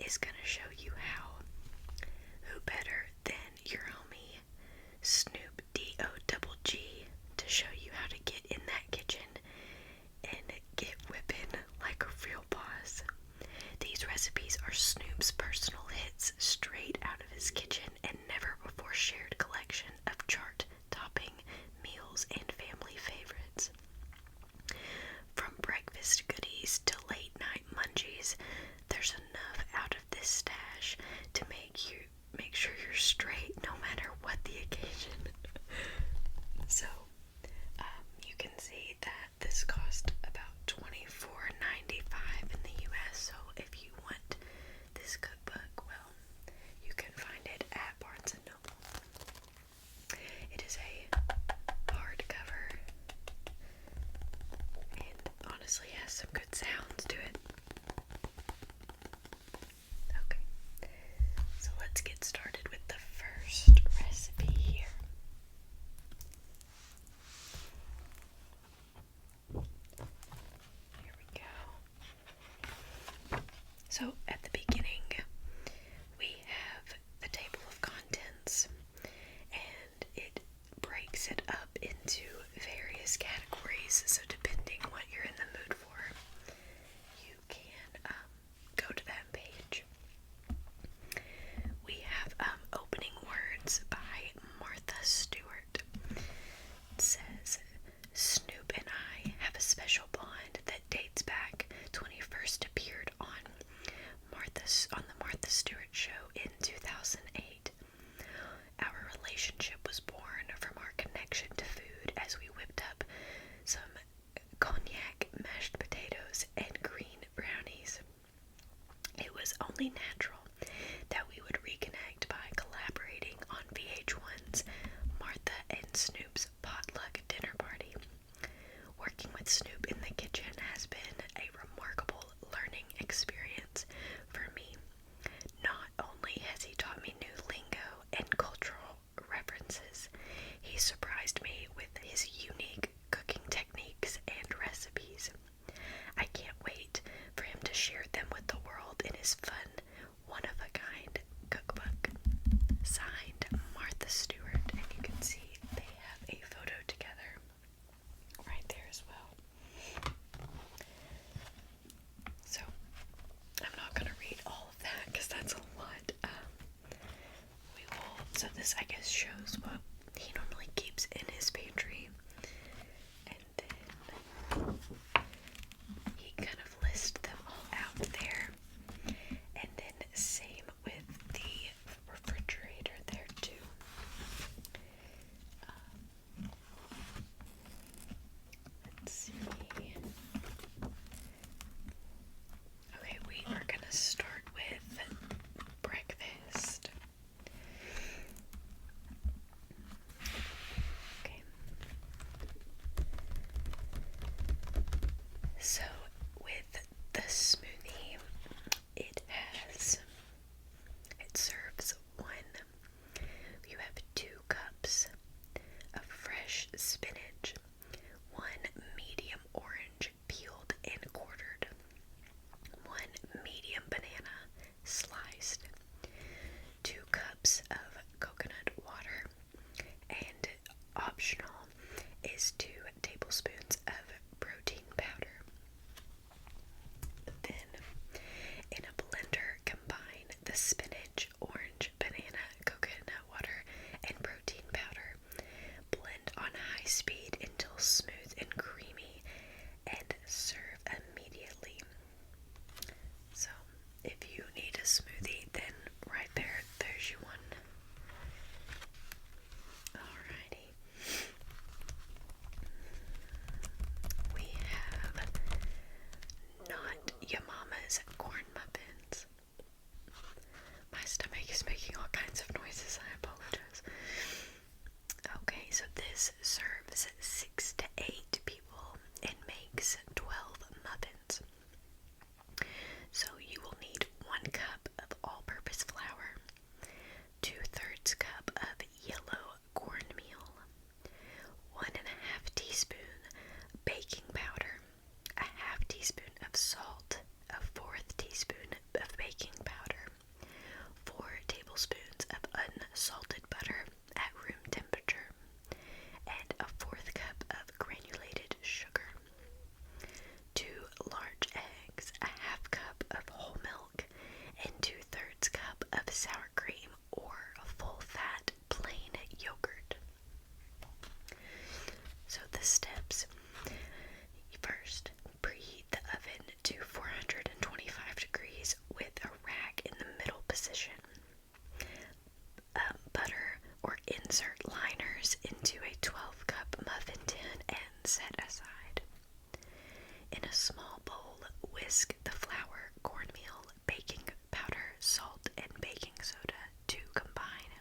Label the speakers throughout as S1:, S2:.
S1: is gonna show you how. Who better than your homie Snoop Dogg to show you how to get in that kitchen and get whipping like a real boss. These recipes are Snoop's personal hits straight out of his kitchen and never before shared collection of chart-topping meals and family favorites. From breakfast goodies to late-night munchies, there's enough out of this stash to make sure you're straight no matter what the occasion. So, you can see that this cost about $24.95 in the US. So if you want this cookbook, well, you can find it at Barnes & Noble. It is a hardcover and honestly has some good sounds to it. Okay, so let's get started with the first recipe here. Here we go. So at the beginning, we have the table of contents, and it breaks it up into various categories. So depending what you're in the mood for, you can go to that page. We have opening words by Martha Stewart. It says, Snoop and I have a special bond that dates back to when he first appeared on the Martha Stewart Show in 2008. Our relationship was born from our connection to food as we whipped up some cognac, mashed potatoes, and green brownies. It was only natural that we would reconnect by collaborating on VH1's Martha and Snoop's Potluck Dinner Party. Working with Snoop in the kitchen has been a remarkable learning experience for me. Not only has he taught me new lingo and cultural references, he surprised me with his unique cooking techniques and recipes. I can't wait for him to share them with the world in his fun, one-of-a-kind cookbook. Signed, Martha Stewart, and you can see they have a photo together right there as well. So, I'm not going to read all of that because that's a lot. So this, I guess, shows what he normally keeps in his pantry. And then he kind of lists them all out there. And then same with the refrigerator there too. Let's see. Okay, we are gonna start with breakfast. Okay. So with the smoothie, it serves you have 2 cups of fresh spinach, 1 medium orange peeled and quartered, 1 medium banana sliced, 2 cups of coconut water, and optional is 2 tablespoons of protein powder. Then In a small bowl, whisk the flour, cornmeal, baking powder, salt, and baking soda to combine.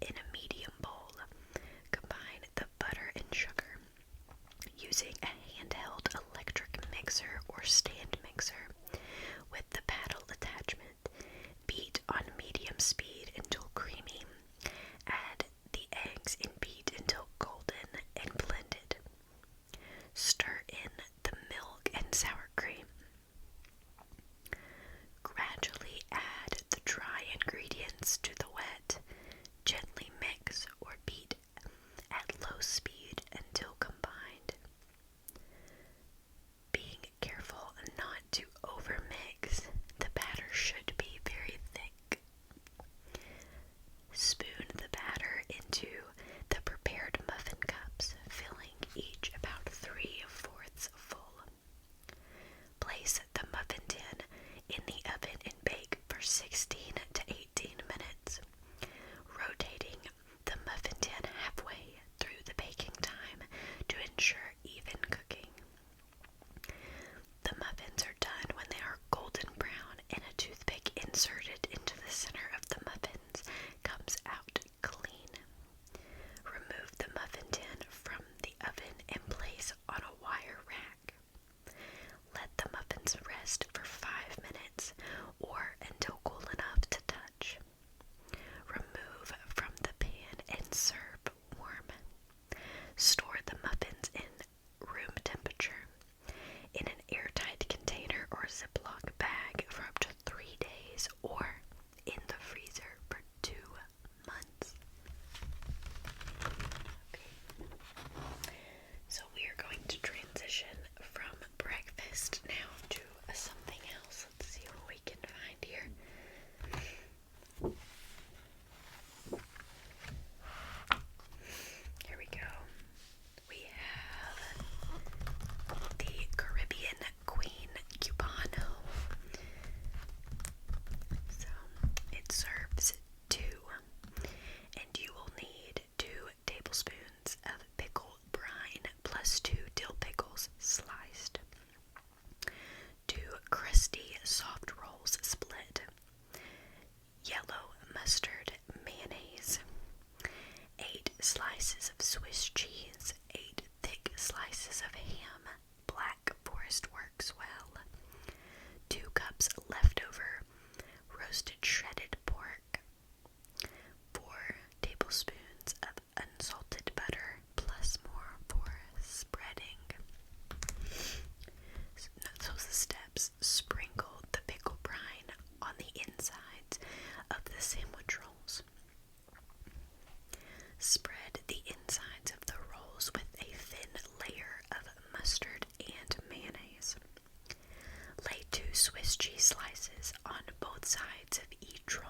S1: In a medium bowl, combine the butter and sugar. Using a handheld electric mixer or stand mixer with the paddle attachment, beat on medium speed until creamy. Add the eggs and beat until golden and blended. Stir in the milk and sour cream. Gradually add the dry ingredients to the wet. Gently mix or beat at low speed until combined. Being careful not to overmix, the batter should be very thick. Spoon the batter into the prepared muffin cups, filling each about 3/4 full. Place the muffin tin in the oven and bake for 16 to 18 minutes, rotating the muffin tin halfway through the baking time to ensure even cooking. The muffins are done when they are golden brown and a toothpick inserted into the center of the muffins comes out clean. Remove the muffin tin from the oven and place on a wire rack. Let the muffins rest for 5 minutes or until cool enough to touch. Remove from the pan and serve warm. Store the muffins in room temperature in an airtight container or Ziploc bag for up to 3 days or in the freezer for 2 months. Okay. So we are going to transition from breakfast now to something else. Let's see what we can find here. Here we go. We have the Caribbean Queen Cubano. So it serves 2, and you will need 2 tablespoons of pickled brine plus 2 dill pickles sliced, 2 crusty soft rolls split, yellow mustard mayonnaise, 8 slices of Swiss cheese, 8 thick slices of ham, Black Forest works well, 2 cups leftover roasted shredded pork, 4 tablespoons of unsalted butter plus more for spreading. So the steps: sprinkle the pickle brine on the insides of the sandwich rolls. Spread the insides of the rolls with a thin layer of mustard and mayonnaise. Lay 2 Swiss cheese slices on both sides of each roll.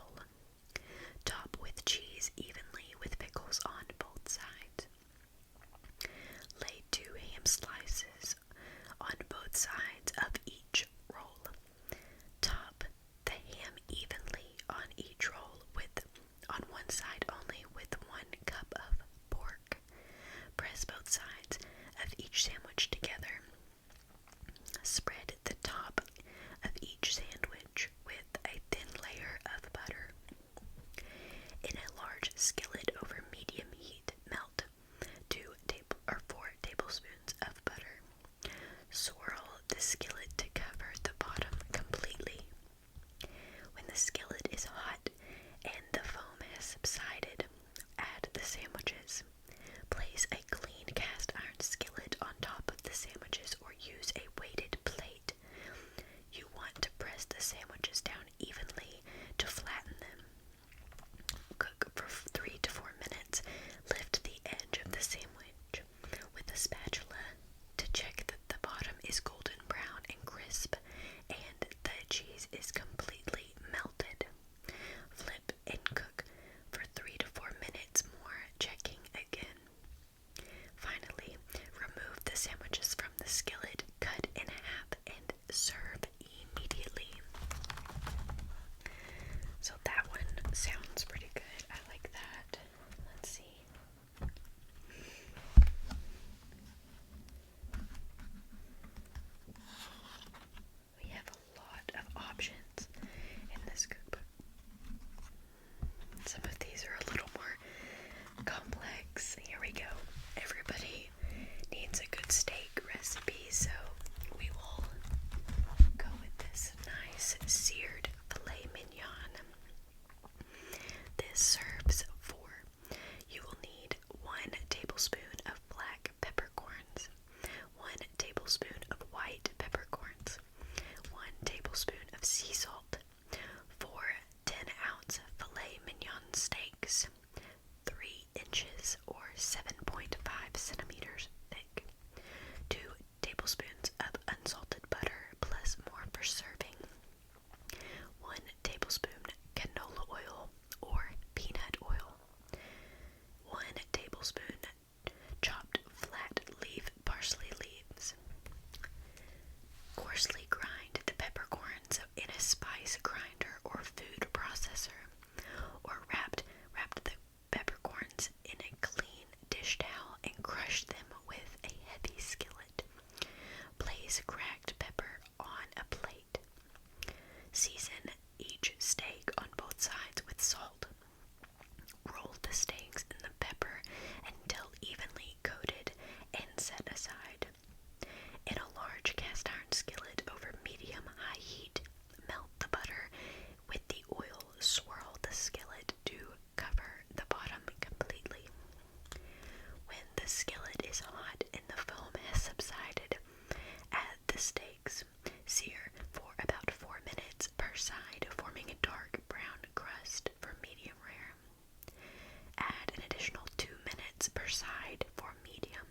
S1: side for medium.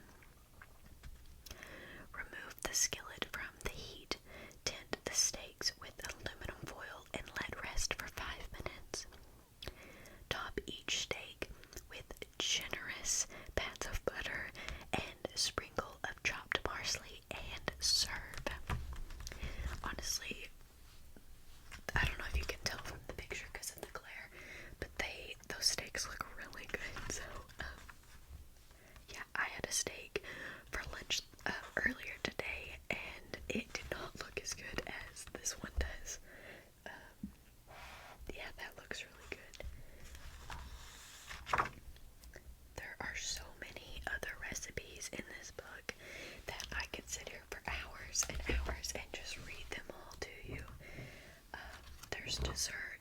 S1: Remove the skillet from the heat. Tint the steaks with aluminum foil and let rest for 5 minutes. Top each steak with generous pats of butter and a sprinkle of chopped parsley and serve. Honestly, I don't know if you can tell from the picture because of the glare, but those steaks look really good. So, yeah, I had a steak for lunch earlier today, and it did not look as good as this one does. Yeah, that looks really good. There are so many other recipes in this book that I could sit here for hours and hours and just read them all to you. There's dessert.